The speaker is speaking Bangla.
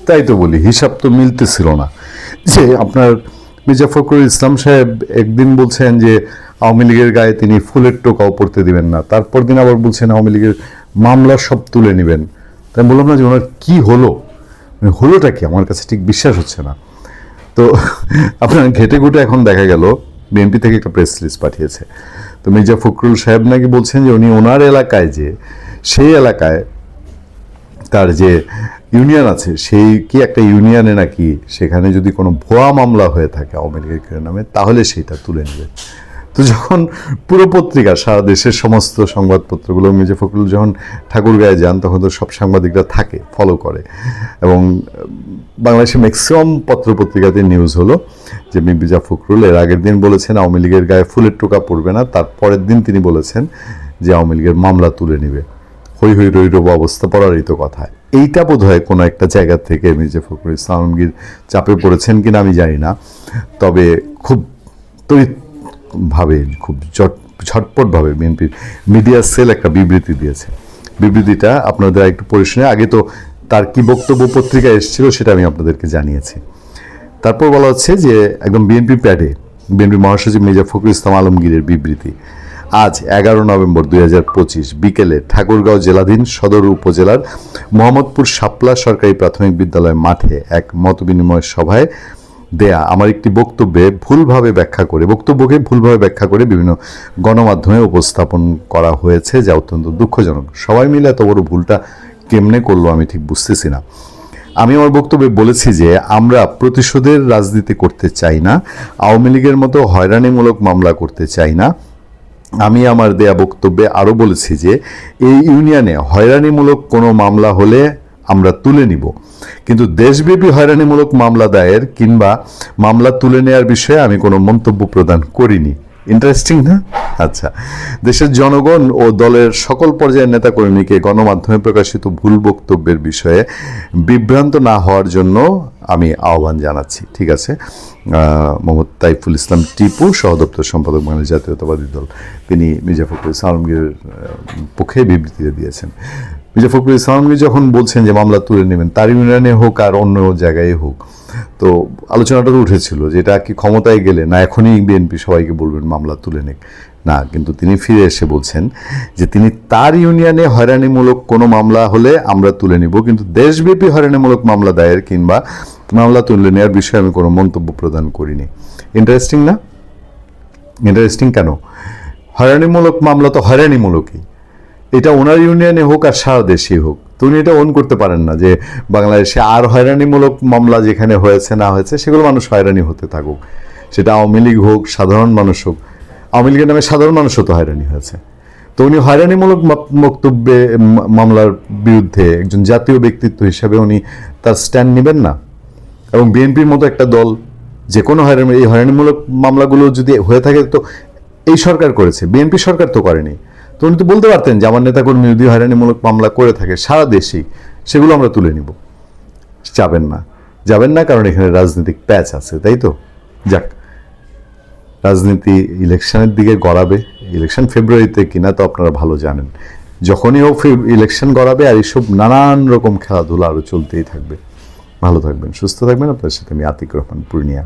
তাই তো বলি, হিসাব তো মিলতেছিল না। যে আপনার মির্জা ফখরুল ইসলাম সাহেব একদিন বলছেন যে আওয়ামী লীগের গায়ে তিনি ফুলের টোকাও পড়তে দিবেন না, তারপর দিন আবার বলছেন আওয়ামী লীগের মামলা সব তুলে নেবেন। তাই বললাম না যে ওনার কী হলো, হলোটা কি আমার কাছে ঠিক বিশ্বাস হচ্ছে না। তো আপনার ঘেটে ঘুটে এখন দেখা গেল বিএনপি থেকে একটা প্রেস রিলিজ পাঠিয়েছে। তো মির্জা ফখরুল সাহেব নাকি বলছেন যে উনি ওনার এলাকায়, যে সেই এলাকায় তার যে ইউনিয়ন আছে, সেই কি একটা ইউনিয়নে নাকি সেখানে যদি কোনো ভুয়া মামলা হয়ে থাকে আওয়ামী লীগের নামে, তাহলে সেইটা তুলে নেবে। তো যখন পুরো পত্রিকা, সারা দেশের সমস্ত সংবাদপত্রগুলো, মির্জা ফখরুল যখন ঠাকুরগাঁয়ে যান তখন তো সব সাংবাদিকরা থাকে, ফলো করে, এবং বাংলাদেশের ম্যাক্সিমাম পত্রপত্রিকাতে নিউজ হলো যে মির্জা ফখরুল এর আগের দিন বলেছেন আওয়ামী লীগের গায়ে ফুলের টোকা পড়বে না, তার পরের দিন তিনি বলেছেন যে আওয়ামী লীগের মামলা তুলে নেবে। হই হই রই রব অবস্থা পড়ারই তো কথা। এইটা বোধ হয় কোনো একটা জায়গা থেকে মির্জা ফখরুল ইসলাম আলমগীর চাপে পড়েছেন কিনা আমি জানি না, তবে খুব তড়িৎভাবে, খুব ঝটপটভাবে বিএনপির মিডিয়া সেল একটা বিবৃতি দিয়েছে। বিবৃতিটা আপনাদের একটু পড়ে শুনে, আগে তো তার কি বক্তব্য পত্রিকায় এসেছিল সেটা আমি আপনাদেরকে জানিয়েছি। তারপর বলা হচ্ছে যে একদম বিএনপি প্যাডে বিএনপি মহাসচিব মির্জা ফখরুল ইসলাম আলমগীরের বিবৃতি। আজ 11 নভেম্বর 2025 বিকেলে ঠাকুরগাঁও জেলাধীন সদর উপজেলার মোহাম্মদপুর শাপলা সরকারি প্রাথমিক বিদ্যালয় মাঠে এক মতবিনিময় সভায় দেয়া আমার একটি বক্তব্যকে ভুলভাবে ব্যাখ্যা করে বিভিন্ন গণমাধ্যমে উপস্থাপন করা হয়েছে, যা অত্যন্ত দুঃখজনক। সবাই মিলে এত বড় ভুলটা কেমনে করলো আমি ঠিক বুঝতেছি না। আমি আমার বক্তব্যে বলেছি যে আমরা প্রতিশোধের রাজনীতি করতে চাই না, আওয়ামী লীগের মতো হয়রানিমূলক মামলা করতে চাই না। আমি আমার দেয়া বক্তব্যে আরও বলেছি যে এই ইউনিয়নে হয়রানিমূলক কোনো মামলা হলে আমরা তুলে নিব, কিন্তু দেশব্যাপী হয়রানিমূলক মামলা দায়ের কিংবা মামলা তুলে নেওয়ার বিষয়ে আমি কোনো মন্তব্য প্রদান করিনি। ইন্টারেস্টিং না? আচ্ছা, দেশের জনগণ ও দলের সকল পর্যায়ের নেতাকর্মীকে গণমাধ্যমে প্রকাশিত ভুল বক্তব্যের বিষয়ে বিভ্রান্ত না হওয়ার জন্য আমি আহ্বান জানাচ্ছি। ঠিক আছে, মোহাম্মদ তাইফুল ইসলাম টিপু, সহদপ্তর সম্পাদক বাংলাদেশ জাতীয়তাবাদী দল, তিনি মির্জা ফখরুল ইসলাম আলমগীরের পক্ষে বিবৃতি দিয়েছেন। মির্জা ফখরুল ইসলাম আলমগীর যখন বলছেন যে মামলা তুলে নেবেন, তার ইউনিয়নে হোক আর অন্য জায়গায় হোক, তো আলোচনাটা তো উঠেছিল যে এটা কি ক্ষমতায় গেলে না এখনই বিএনপি সবাইকে বলবেন মামলা তুলে নেক না, কিন্তু তিনি ফিরে এসে বলছেন যে তিনি তার ইউনিয়নে হয়রানিমূলক কোনো মামলা হলে আমরা তুলে নিব, কিন্তু দেশব্যাপী হয়রানিমূলক মামলা দায়ের কিংবা মামলা তুলে নেওয়ার বিষয়ে আমি কোনো মন্তব্য প্রদান করিনি। ইন্টারেস্টিং না? ইন্টারেস্টিং কেন? হয়রানিমূলক মামলা তো হয়রানিমূলকই, এটা ওনার ইউনিয়নে হোক আর সারা দেশেই হোক। তো উনি এটা ওন করতে পারেন না যে বাংলাদেশে আর হয়রানিমূলক মামলা যেখানে হয়েছে না হয়েছে সেগুলো মানুষ হয়রানি হতে থাকুক, সেটা আওয়ামী লীগ হোক, সাধারণ মানুষ হোক। আওয়ামী লীগের নামে সাধারণ মানুষও তো হয়রানি হয়েছে। তো উনি হয়রানিমূলক বক্তব্যে মামলার বিরুদ্ধে একজন জাতীয় ব্যক্তিত্ব হিসাবে উনি তার স্ট্যান্ড নেবেন না? এবং বিএনপির মতো একটা দল যে কোনো এই হয়রানিমূলক মামলাগুলো যদি হয়ে থাকে তো এই সরকার করেছে, বিএনপি সরকার তো করেনি। তো উনি তো বলতে পারতেন যে আমার নেতাকর্মী যদি হয়রানিমূলক মামলা করে থাকে সারা দেশেই, সেগুলো আমরা তুলে নিব। যাবেন না, কারণ এখানে রাজনৈতিক প্যাচ আছে, তাই তো? যাক, রাজনীতি ইলেকশনের দিকে গড়াবে। ইলেকশন ফেব্রুয়ারিতে কিনা তো আপনারা ভালো জানেন। যখনই হোক ইলেকশন গড়াবে, আর এইসব নানান রকম খেলাধুলা আরও চলতেই থাকবে। ভালো থাকবেন, সুস্থ থাকবেন। আপনার সাথে আমি আতিক রহমান, পূর্ণিয়া।